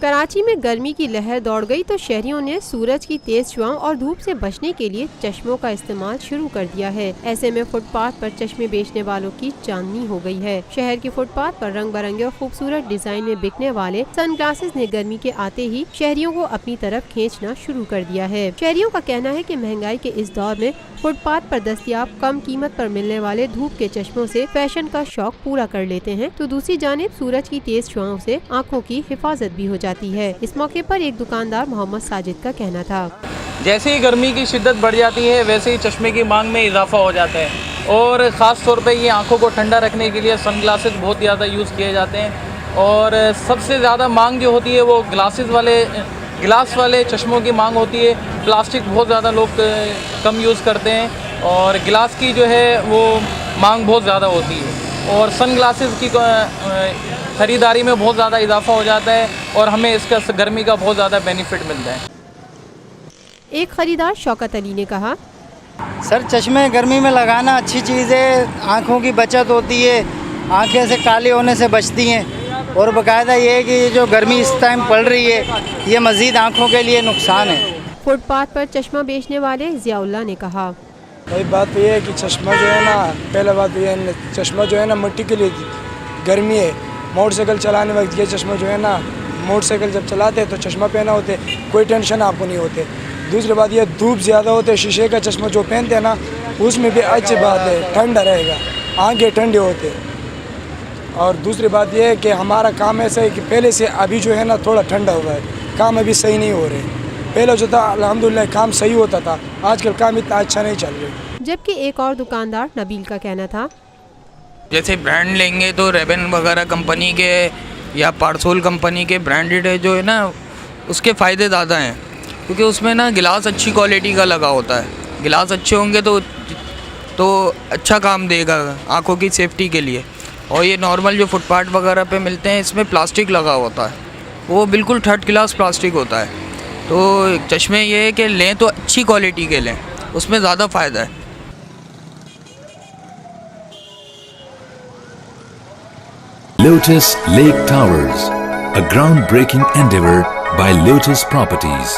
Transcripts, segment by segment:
कराची में गर्मी की लहर दौड़ गई तो शहरियों ने सूरज की तेज छुआओं और धूप से बचने के लिए चश्मों का इस्तेमाल शुरू कर दिया है। ऐसे में फुटपाथ पर चश्मे बेचने वालों की चांदनी हो गई है। शहर के फुटपाथ पर रंग बिरंगे और खूबसूरत डिजाइन में बिकने वाले सनग्लासेस ने गर्मी के आते ही शहरियों को अपनी तरफ खींचना शुरू कर दिया है। शहरियों का कहना है कि महंगाई के इस दौर में फुटपाथ पर दस्तयाब कम कीमत पर मिलने वाले धूप के चश्मों से फैशन का शौक पूरा कर लेते हैं, तो दूसरी जानिब सूरज की तेज छुआओं से आँखों की हिफाजत भी हो जाती है। इस मौके पर एक दुकानदार मोहम्मद साजिद का कहना था, जैसे ही गर्मी की शिद्दत बढ़ जाती है वैसे ही चश्मे की मांग में इजाफा हो जाता है और ख़ास तौर पे ये आंखों को ठंडा रखने के लिए सनग्लासेस बहुत ज़्यादा यूज़ किए जाते हैं और सबसे ज़्यादा मांग जो होती है वो गिलास वाले चश्मों की मांग होती है। प्लास्टिक बहुत ज़्यादा लोग कम यूज़ करते हैं और गिलास की जो है वो मांग बहुत ज़्यादा होती है और सनग्लासेस की ख़रीदारी में बहुत ज़्यादा इजाफा हो जाता है और हमें इसका गर्मी का बहुत ज़्यादा बेनिफिट मिलता है। एक खरीदार शौकत अली ने कहा, सर चश्मे गर्मी में लगाना अच्छी चीज़ है, आँखों की बचत होती है, आँखें से काली होने से बचती हैं और बाकायदा ये है कि ये जो गर्मी इस टाइम पड़ रही है ये मज़ीद आँखों के लिए नुकसान है। फुटपाथ पर चश्मा बेचने वाले ज़ियाउल्लाह ने कहा, भाई बात ये है कि चश्मा जो है ना, पहले बात ये है चश्मा जो है ना मिट्टी के लिए गर्मी है। मोटरसाइकिल चलाने वक्त ये चश्मा जो है ना, मोटरसाइकिल जब चलाते हैं तो चश्मा पहना होते कोई टेंशन आपको नहीं होते। दूसरी बात ये धूप ज़्यादा होते, शीशे का चश्मा जो पहनते हैं ना उसमें भी अच्छी बात है, ठंडा रहेगा, आँखें ठंडे होते। और दूसरी बात यह है कि हमारा काम ऐसा है कि पहले से अभी जो है ना थोड़ा ठंडा हुआ है, काम अभी सही नहीं हो रहे। पहले जो था अल्हम्दुलिल्लाह काम सही होता था, आजकल काम इतना अच्छा नहीं चल रहा। जबकि एक और दुकानदार नबील का कहना था, जैसे ब्रांड लेंगे तो रेबन वगैरह कंपनी के या पार्सोल कंपनी के ब्रांडेड है जो है ना उसके फ़ायदे ज़्यादा हैं क्योंकि उसमें ना गिलास अच्छी क्वालिटी का लगा होता है। गिलास अच्छे होंगे तो अच्छा काम देगा आँखों की सेफ्टी के लिए। और ये नॉर्मल जो फुटपाथ वगैरह पे मिलते हैं इसमें प्लास्टिक लगा होता है, वो बिल्कुल थर्ड क्लास प्लास्टिक होता है। तो चश्मे ये है कि लें तो अच्छी क्वालिटी के लें, उसमें ज़्यादा फ़ायदा है। Lotus Lake Towers, a groundbreaking endeavor by Lotus Properties.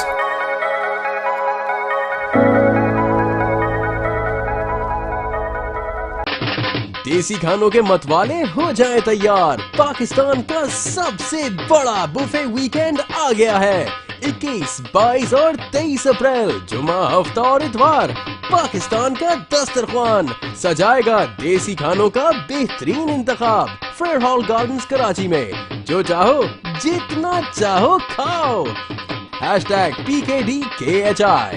देसी खानों के मतवाले हो जाएं तैयार। पाकिस्तान का सबसे बड़ा बुफे वीकेंड आ गया है। 21, 22 और 23 अप्रैल जुमा, हफ्ता और इतवार पाकिस्तान का दस्तरख्वान सजाएगा देसी खानों का बेहतरीन इंतखाब फेयर हॉल गार्डन्स कराची में। जो चाहो जितना चाहो खाओ। #PKDKHI